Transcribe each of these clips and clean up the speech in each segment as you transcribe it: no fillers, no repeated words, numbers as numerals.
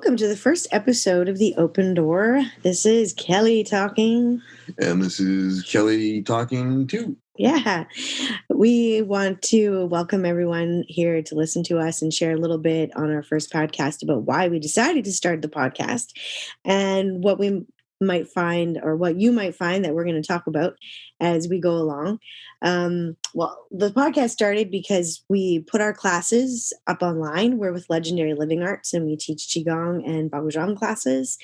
welcome to the first episode of The Open Door. This is Kelly talking. And this is Kelly talking too. Yeah, we want to welcome everyone here to listen to us and share a little bit on our first podcast about why we decided to start the podcast and what we might find or what you might find that we're going to talk about as we go along. Well, the podcast started because we put our classes up online. We're with Legendary Living Arts and we teach Qigong and Baguazhang classes.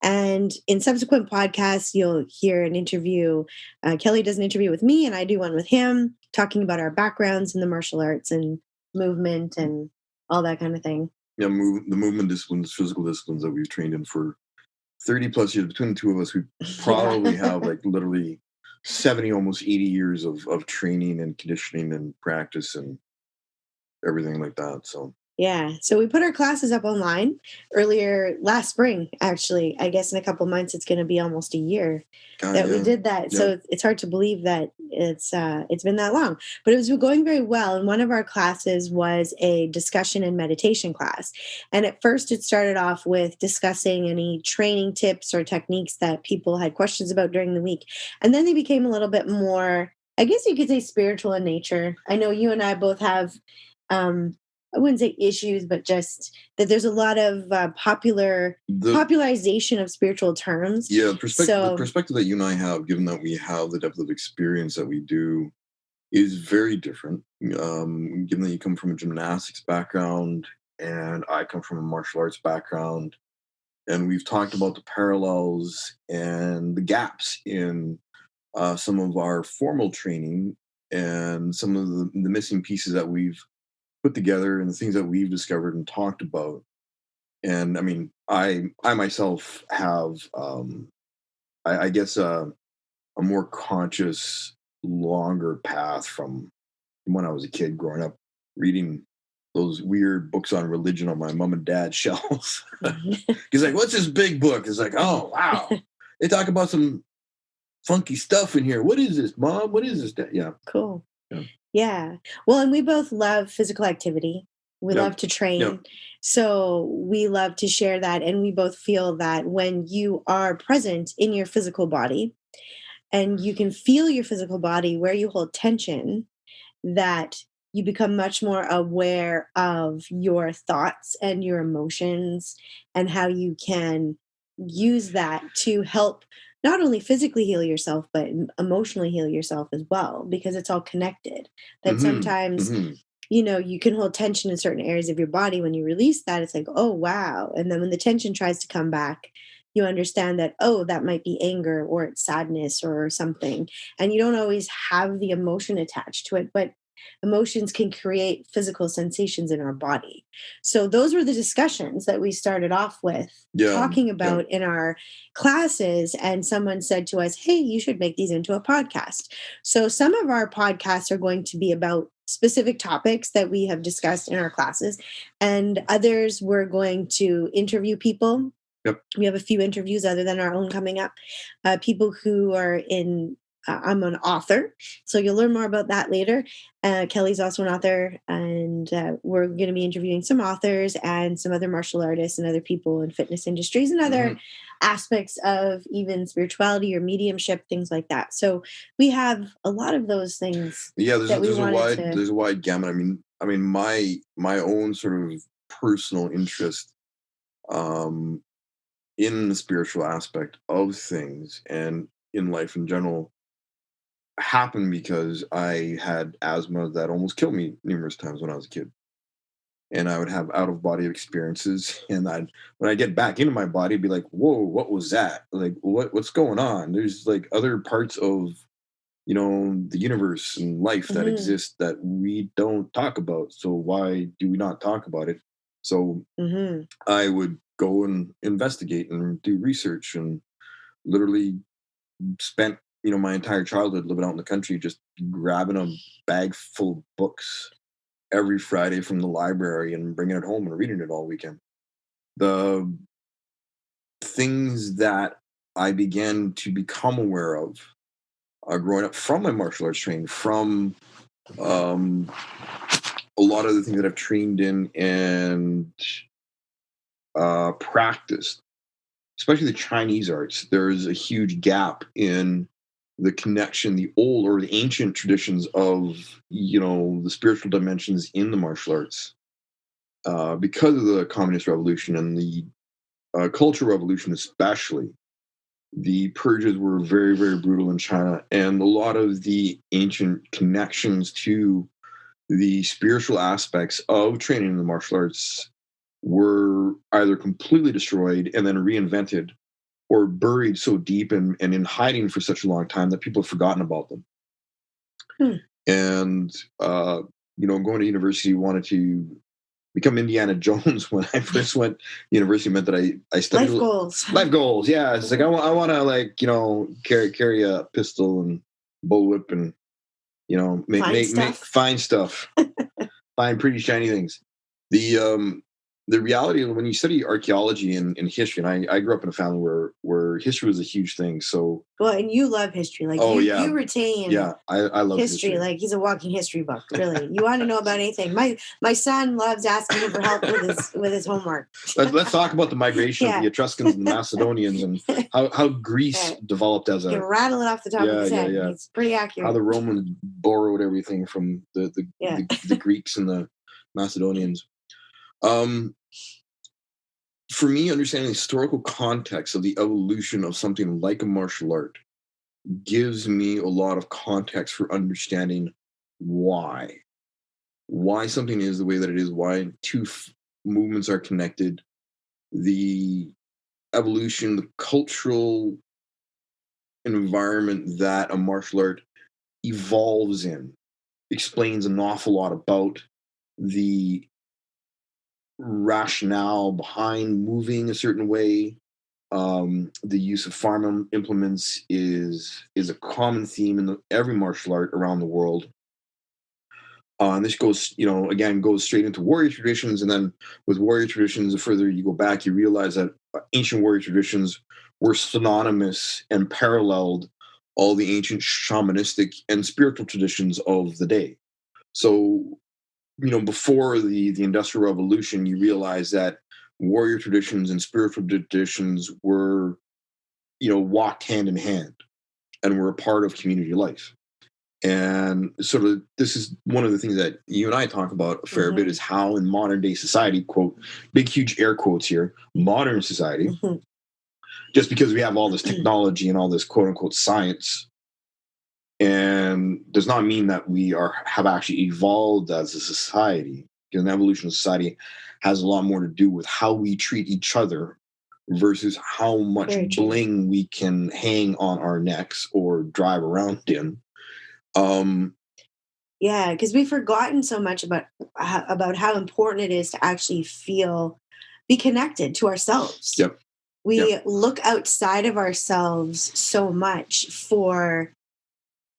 And in subsequent podcasts, you'll hear an interview. Kelly does an interview with me, and I do one with him, talking about our backgrounds in the martial arts and movement and all that kind of thing. Yeah, the movement disciplines, physical disciplines that we've trained in for 30 plus years. Between the two of us, we probably have like literally 70, almost 80 years of training and conditioning and practice and everything like that. So Yeah. So we put our classes up online earlier last spring, actually. I guess in a couple months it's going to be almost a year that we did that. So it's hard to believe that it's been that long. But it was going very well. And one of our classes was a discussion and meditation class. And at first it started off with discussing any training tips or techniques that people had questions about during the week. And then they became a little bit more, I guess you could say, spiritual in nature. I know you and I both have I wouldn't say issues, but just that there's a lot of popularization of spiritual terms. Yeah, the perspective that you and I have, given that we have the depth of experience that we do, is very different. Given that you come from a gymnastics background and I come from a martial arts background, and we've talked about the parallels and the gaps in some of our formal training and some of the missing pieces that we've put together and the things that we've discovered and talked about. And I mean, I myself have, I guess, a more conscious, longer path from when I was a kid growing up, reading those weird books on religion on my mom and dad's shelves. He's like, "What's this big book?" It's like, "Oh wow, they talk about some funky stuff in here. What is this, Mom? What is this?" Yeah, Cool. yeah. Yeah. Well, and we both love physical activity. We Yep. love to train. Yep. So we love to share that. And we both feel that when you are present in your physical body and you can feel your physical body where you hold tension, that you become much more aware of your thoughts and your emotions and how you can use that to help not only physically heal yourself but emotionally heal yourself as well, because it's all connected. That Hmm. sometimes Hmm. you can hold tension in certain areas of your body. When you release that, it's like, oh wow. And then when the tension tries to come back, you understand that, oh, that might be anger or it's sadness or something. And you don't always have the emotion attached to it, but emotions can create physical sensations in our body. So those were the discussions that we started off with Yeah. talking about in our classes. And someone said to us, hey, you should make these into a podcast. So some of our podcasts are going to be about specific topics that we have discussed in our classes, and others we're going to interview people. Yep. We have a few interviews other than our own coming up. People who are in, I'm an author, so you'll learn more about that later. Kelly's also an author, and we're going to be interviewing some authors and some other martial artists and other people in fitness industries and other aspects of even spirituality or mediumship, things like that. So we have a lot of those things. Yeah, there's a wide gamut. I mean, my own sort of personal interest in the spiritual aspect of things and in life in general happened because I had asthma that almost killed me numerous times when I was a kid. And I would have out of body experiences, and when I get back into my body, be like, "Whoa, what was that? Like, what's going on?" There's like other parts of the universe and life that exist that we don't talk about. So why do we not talk about it? So I would go and investigate and do research, and literally spent my entire childhood living out in the country, just grabbing a bag full of books every Friday from the library and bringing it home and reading it all weekend. The things that I began to become aware of growing up from my martial arts training, from a lot of the things that I've trained in and practiced, especially the Chinese arts, there's a huge gap in the connection, the old or the ancient traditions of, the spiritual dimensions in the martial arts, because of the communist revolution and the cultural revolution, especially. The purges were very, very brutal in China, and a lot of the ancient connections to the spiritual aspects of training in the martial arts were either completely destroyed and then reinvented, or buried so deep and in hiding for such a long time that people have forgotten about them. Hmm. And going to university, wanted to become Indiana Jones. When I first went to university, meant that I studied Life goals. Life goals. Yeah, it's like I want to, like, carry a pistol and bullwhip and find stuff, find pretty shiny things. The reality of when you study archaeology and history, and I grew up in a family where history was a huge thing. So, well, and you love history, like you retain. Yeah, I love history. Like he's a walking history book. Really, you want to know about anything? My son loves asking me for help with his homework. Let's talk about the migration of the Etruscans and the Macedonians, and how Greece developed as a. You can rattle it off the top of his head. It's pretty accurate. How the Romans borrowed everything from the Greeks and the Macedonians. For me, understanding the historical context of the evolution of something like a martial art gives me a lot of context for understanding why something is the way that it is, why two movements are connected, the evolution, the cultural environment that a martial art evolves in explains an awful lot about the rationale behind moving a certain way. The use of farm implements is a common theme in every martial art around the world. And this goes, goes straight into warrior traditions. And then with warrior traditions, the further you go back, you realize that ancient warrior traditions were synonymous and paralleled all the ancient shamanistic and spiritual traditions of the day. So, before the Industrial Revolution, you realize that warrior traditions and spiritual traditions were, walked hand in hand and were a part of community life. And sort of this is one of the things that you and I talk about a fair bit, is how in modern day society, quote, big, huge air quotes here, modern society, just because we have all this technology and all this quote unquote science, and does not mean that we have actually evolved as a society, because an evolution of society has a lot more to do with how we treat each other versus how much bling we can hang on our necks or drive around in. Because we've forgotten so much about how important it is to actually be connected to ourselves. Yep. We look outside of ourselves so much for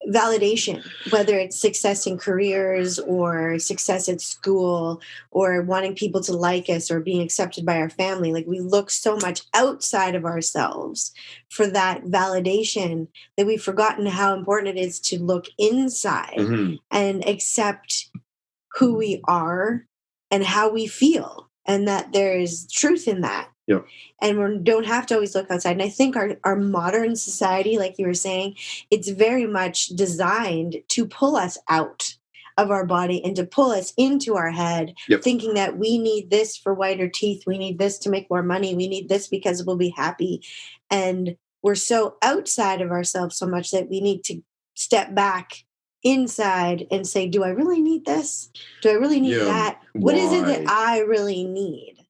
validation, whether it's success in careers or success at school or wanting people to like us or being accepted by our family. Like, we look so much outside of ourselves for that validation that we've forgotten how important it is to look inside and accept who we are and how we feel, and that there's truth in that. Yep. And we don't have to always look outside. And I think our modern society, like you were saying, it's very much designed to pull us out of our body and to pull us into our head, thinking that we need this for whiter teeth. We need this to make more money. We need this because we'll be happy. And we're so outside of ourselves so much that we need to step back inside and say, do I really need this? Do I really need that? What is it that I really need?